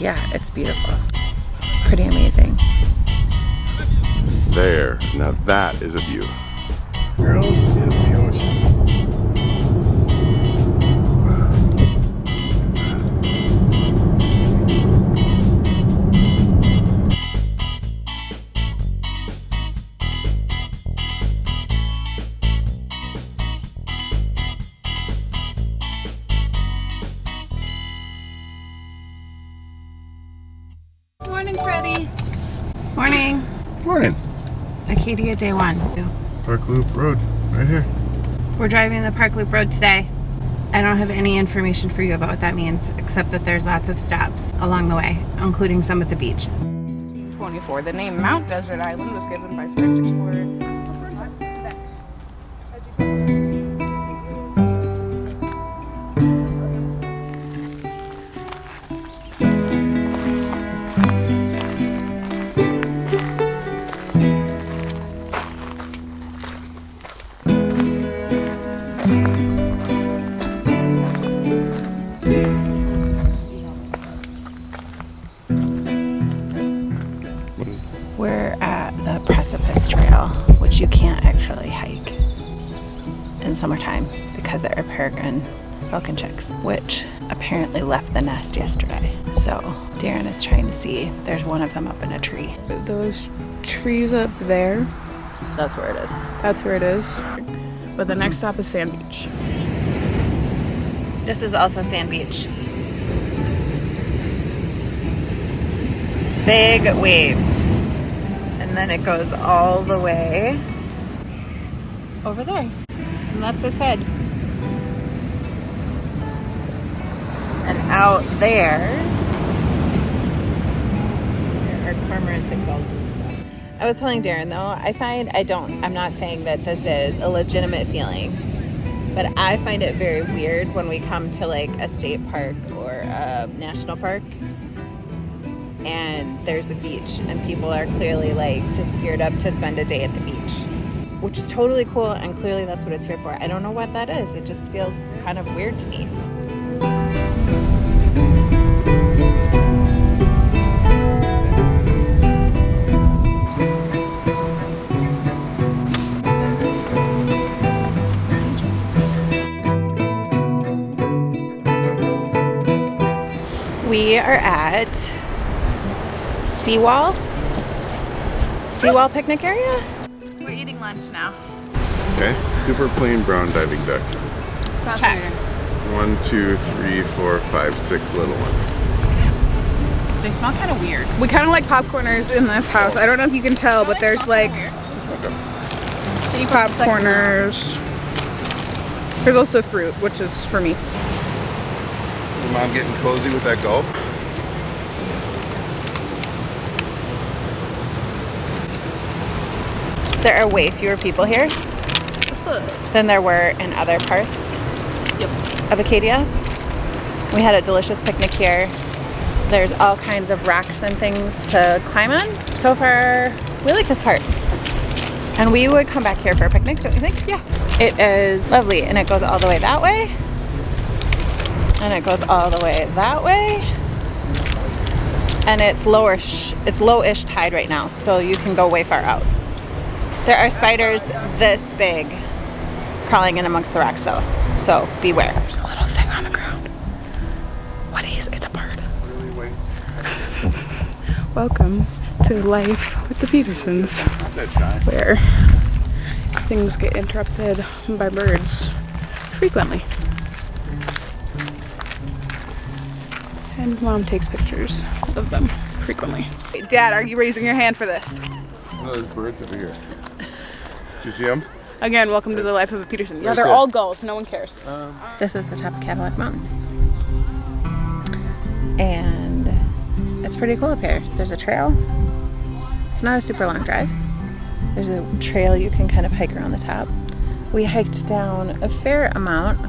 yeah, it's beautiful. Pretty amazing. There, now that is a view. Girls is the ocean. Morning, Freddie. Morning. Morning. Acadia day 1. Park Loop Road, right here. We're driving the Park Loop Road today. I don't have any information for you about what that means, except that there's lots of stops along the way, including some at the beach. 24. The name Mount Desert Island was given by French explorer. We're at the Precipice Trail, which you can't actually hike in summertime because there are peregrine falcon chicks, which apparently left the nest yesterday. So Darren is trying to see. There's one of them up in a tree. Those trees up there, That's where it is. that's where it is. But the next stop is Sand Beach. This is also Sand Beach. Big waves. And then it goes all the way over there. And that's his head. And out there are cormorants and gulls and stuff. I was telling Darren though, I'm not saying that this is a legitimate feeling, but I find it very weird when we come to like a state park or a national park and there's a beach and people are clearly like just geared up to spend a day at the beach, which is totally cool, and clearly that's what it's here for. I don't know what that is. It just feels kind of weird to me. We are at Seawall picnic area. We're eating lunch now. Okay, super plain brown diving deck. Check. 1, 2, 3, 4, 5, 6 little ones. They smell kind of weird. We kind of like popcorners in this house. I don't know if you can tell, but there's like popcorners. There's also fruit, which is for me. Your mom getting cozy with that gulp? There are way fewer people here than there were in other parts of Acadia. We had a delicious picnic here. There's all kinds of rocks and things to climb on. So far, we like this part. And we would come back here for a picnic, don't you think? Yeah. It is lovely, and it goes all the way that way. And it goes all the way that way. And it's low-ish tide right now, so you can go way far out. There are spiders this big crawling in amongst the rocks though, so beware. There's a little thing on the ground. What is it? It's a bird. Welcome to life with the Petersons, where things get interrupted by birds frequently. And Mom takes pictures of them frequently. Dad, are you raising your hand for this? No, there's birds over here. Did you see them? Again, welcome to the life of a Peterson. Yeah, Right they're there. all gulls. No one cares. This is the top of Cadillac Mountain. And it's pretty cool up here. There's a trail. It's not a super long drive. There's a trail you can kind of hike around the top. We hiked down a fair amount.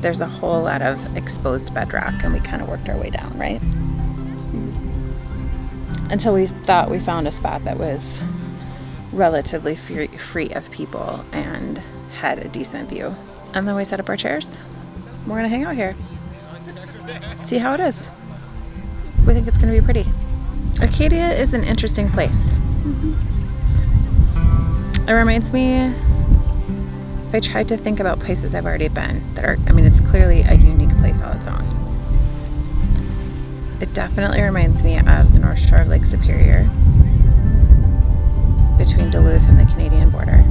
There's a whole lot of exposed bedrock and we kind of worked our way down, right? Until we thought we found a spot that was relatively free of people and had a decent view. And then we set up our chairs. We're gonna hang out here. See how it is. we think it's going to be pretty. Acadia is an interesting place. It reminds me, if I tried to think about places I've already been that are, I mean, it's clearly a unique place all its own. It definitely reminds me of the North Shore of Lake Superior, between Duluth and the Canadian border.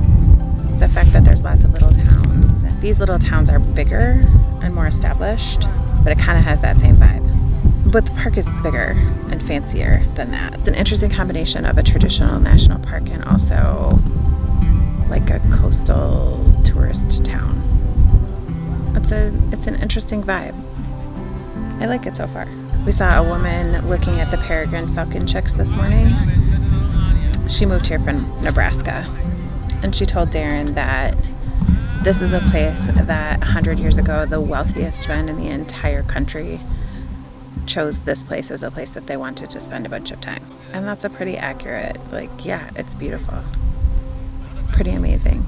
The fact that there's lots of little towns. These little towns are bigger and more established, but it kind of has that same vibe. But the park is bigger and fancier than that. It's an interesting combination of a traditional national park and also like a coastal tourist town. It's an interesting vibe. I like it so far. We saw a woman looking at the peregrine falcon chicks this morning. She moved here from Nebraska, and she told Darren that this is a place that 100 years ago the wealthiest men in the entire country chose this place as a place that they wanted to spend a bunch of time. And that's a pretty accurate, like, yeah, it's beautiful. Pretty amazing.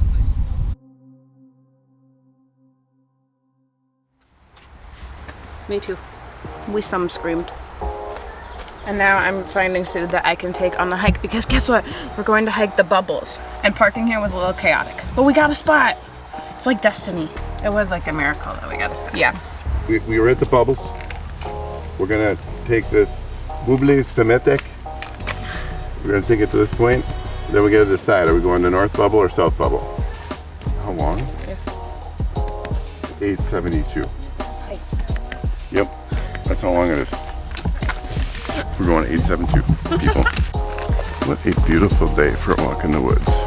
Me too. We some screamed. And now I'm finding food that I can take on the hike because guess what? We're going to hike the bubbles. And parking here was a little chaotic. But we got a spot. It's like destiny. It was like a miracle that we got a spot. Yeah. We were at the bubbles. We're gonna take this Bubles Pemetek. We're gonna take it to this point. Then we gotta decide, are we going to North Bubble or South Bubble? How long? Yeah. It's 872. Yep, that's how long it is. We're going to 872 people. What a beautiful day for a walk in the woods.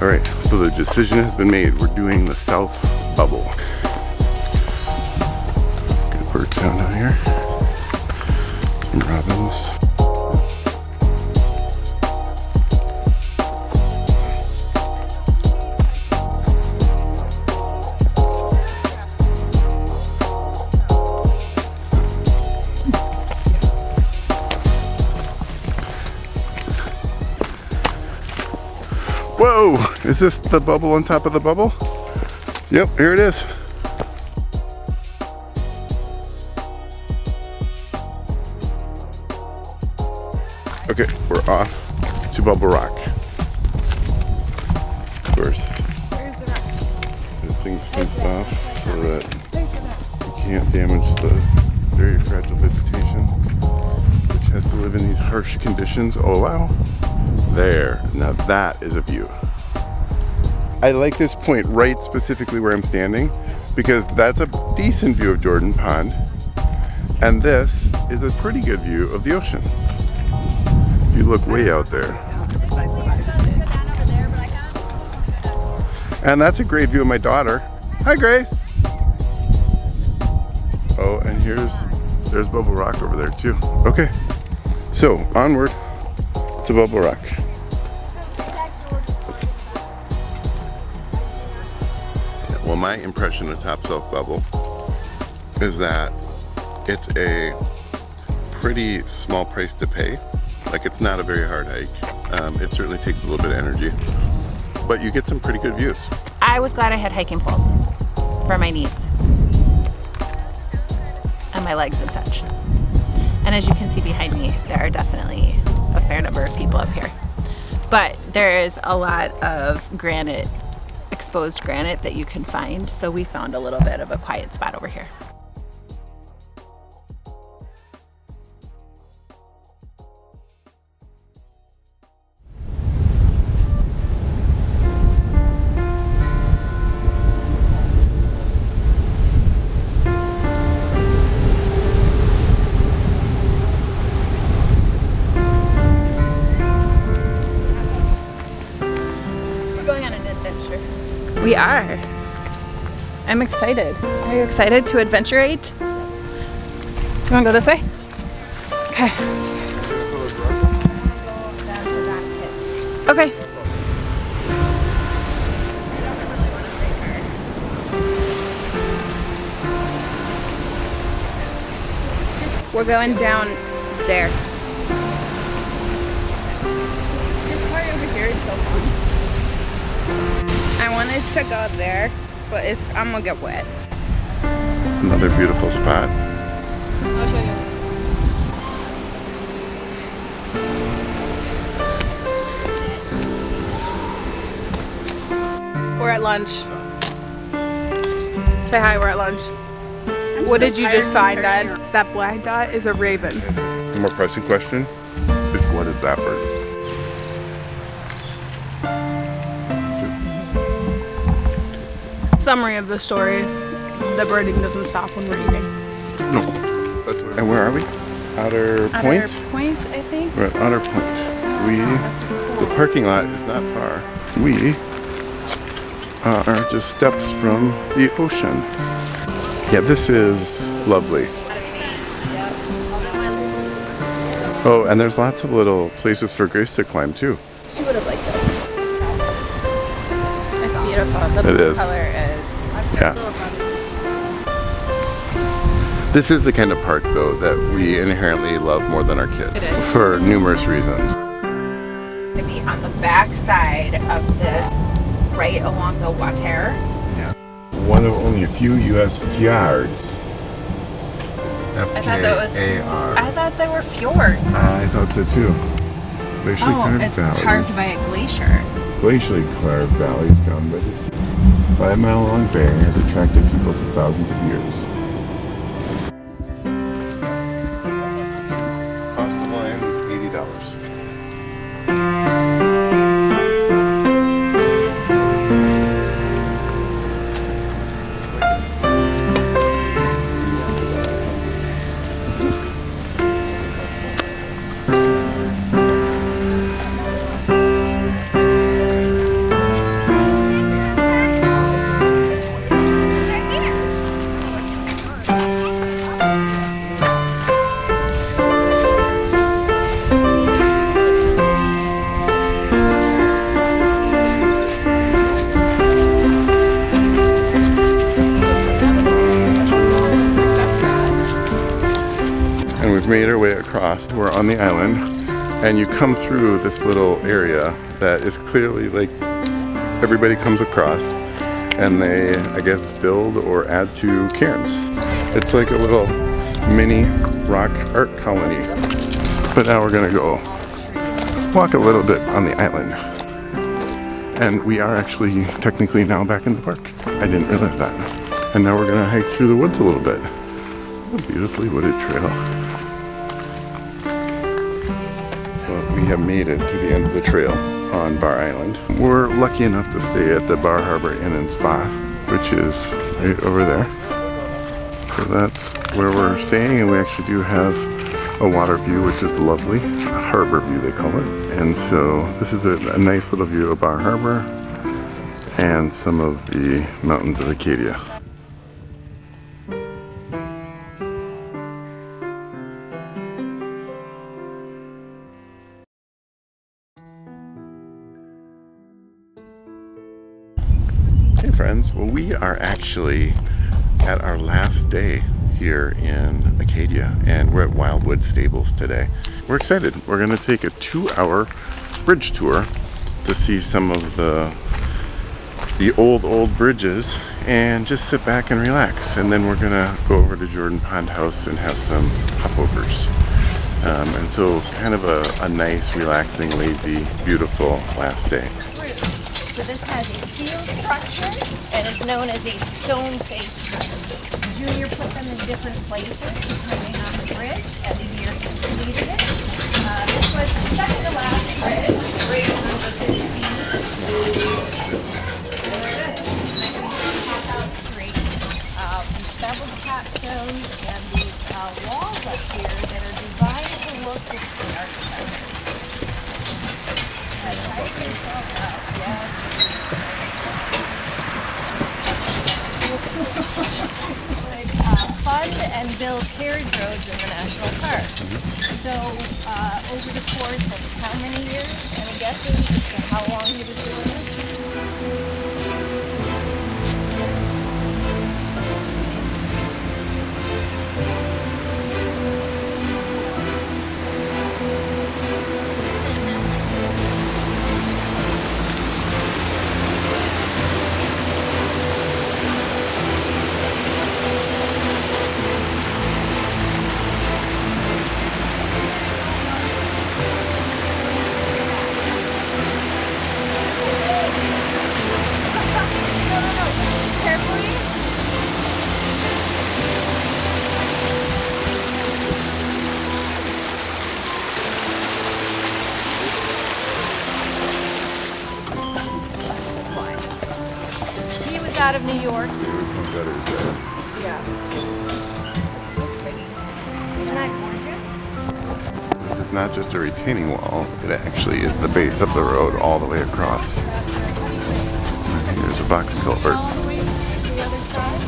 All right, so the decision has been made. We're doing the South Bubble. Good bird sound down here. Some robins. Whoa, is this the bubble on top of the bubble? Yep, here it is. Okay, we're off to Bubble Rock. Of course, everything's fenced off so that you can't damage the very fragile vegetation, which has to live in these harsh conditions. Oh wow. There, now that is a view. I like this point right specifically where I'm standing because that's a decent view of Jordan Pond, and this is a pretty good view of the ocean. If you look way out there. And that's a great view of my daughter. Hi Grace! Oh, and there's Bubble Rock over there too. Okay, so onward to Bubble Rock. Well, my impression of Top South Bubble is that it's a pretty small price to pay. Like, it's not a very hard hike. It certainly takes a little bit of energy, but you get some pretty good views. I was glad I had hiking poles for my knees and my legs and such. And as you can see behind me, there are definitely a fair number of people up here. But there is a lot of granite, exposed granite that you can find. So we found a little bit of a quiet spot over here. We are. I'm excited. Are you excited to adventurate? You want to go this way? Okay. Okay. We're going down there. This part over here is so fun. I wanted to go there, but I'm gonna get wet. Another beautiful spot. I'll show you. We're at lunch. Say hi, we're at lunch. What did you just find, Dad? That black dot is a raven. The more pressing question is, what is that bird? Summary of the story. The birding doesn't stop when we're eating. No. That's where. And where are we? Outer Point? Outer Point, I think. We're at Outer Point. The parking lot is not far. We are just steps from the ocean. Yeah, this is lovely. Oh, and there's lots of little places for Grace to climb too. She would have liked this. It's beautiful. The It blue is. color is. Yeah. This is the kind of park though that we inherently love more than our kids. It is. For numerous reasons. To be on the back side of this, right along the water. Yeah. One of only a few U.S. fjords. F-J-A-R. I thought they were fjords. I thought so too. Glacially carved it's valleys. carved by a glacier. Glacially carved valleys down by the sea. 5-mile-long bay has attracted people for thousands of years. Cost of line was $80. And we've made our way across. We're on the island, and you come through this little area that is clearly like everybody comes across, and they, I guess, build or add to cairns. It's like a little mini rock art colony. But now we're gonna go walk a little bit on the island. And we are actually technically now back in the park. I didn't realize that. And now we're gonna hike through the woods a little bit. A beautifully wooded trail. Well, we have made it to the end of the trail on Bar Island. We're lucky enough to stay at the Bar Harbor Inn and Spa, which is right over there. So that's where we're staying, and we actually do have a water view, which is lovely. A harbor view, they call it. And so this is a nice little view of Bar Harbor and some of the mountains of Acadia. Hey friends, well we are actually at our last day here in Acadia, and we're at Wildwood Stables today. We're excited. We're gonna take a 2-hour bridge tour to see some of the old bridges and just sit back and relax. And then we're gonna go over to Jordan Pond House and have some popovers. And so kind of a nice, relaxing, lazy, beautiful last day. So this has a steel structure and is known as a stone face bridge. Junior put them in different places depending on the bridge and the year he completed it. This was the second to last bridge, bridge number 15. There it is. Pop out straight. Beveled capstones and these walls up here that are designed to look like the architecture. Tighten yourself up, yeah. Fund and build carriage roads in the national park. So over the course of how many years? Any guesses as to how long he was doing this? It's out of New York. Yeah. It's so pretty. Isn't that gorgeous? This is not just a retaining wall, it actually is the base of the road all the way across. And here's a box culvert. All the way to the other side.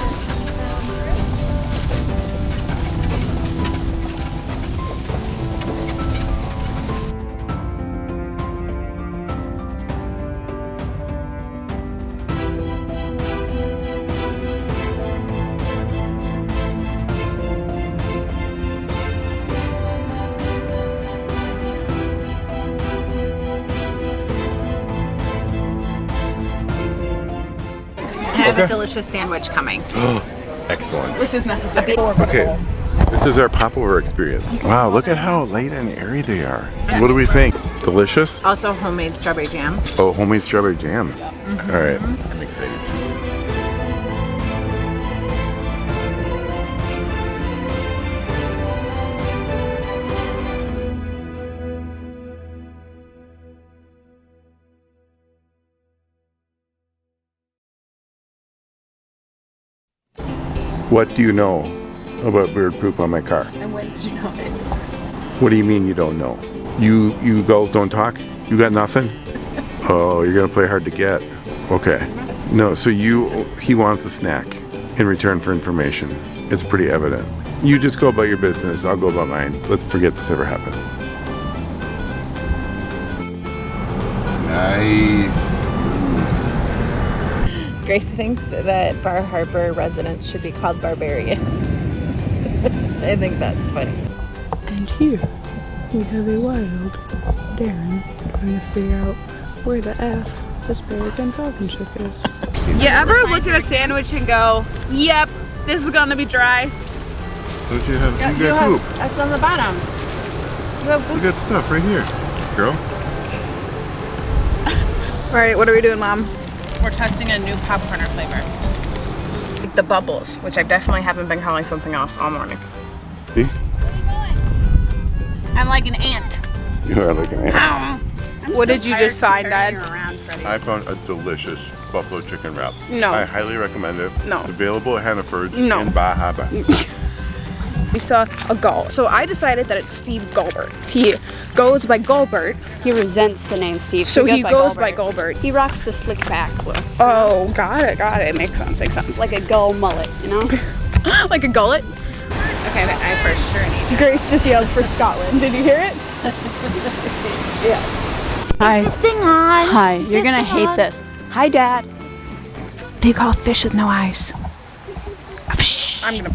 I have a delicious sandwich coming, Excellent. which is necessary. Okay, this is our popover experience. Wow, look at how light and airy they are. What do we think? Delicious? Also homemade strawberry jam. Oh, homemade strawberry jam. All right, I'm excited. What do you know about bird poop on my car? And when did you know it? What do you mean you don't know? You girls don't talk? You got nothing? Oh, you're gonna play hard to get. Okay. No, so he wants a snack in return for information. It's pretty evident. You just go about your business, I'll go about mine. Let's forget this ever happened. Nice. Grace thinks that Bar Harbor residents should be called barbarians. I think that's funny. And here we have a wild Darren trying to figure out where the F this American falcon chick is. You ever look at a sandwich and go, yep, this is gonna be dry? Don't you have, you got poop. That's on the bottom. You have You got stuff right here, girl. All right, what are we doing, Mom? We're testing a new popcorner flavor. The bubbles, which I definitely haven't been calling something else all morning. See? I'm like an ant. You are like an ant. What did you just find, Dad? I found a delicious buffalo chicken wrap. No. I highly recommend it. No. It's available at Hannaford's No. in Bahaba. We saw a gull. So I decided that it's Steve Gulbert. He goes by Gulbert. He resents the name Steve. So he goes Gulbert. by Gulbert. He rocks the slick back look. Oh, got it. Makes sense. Like a gull mullet, you know? Like a gullet. Okay, but I for sure need Grace just yelled for Scotland. Did you hear it? Hi. This thing on. Hi. Is You're this gonna thing hate on? this. Hi, Dad. They call fish with no eyes. I'm gonna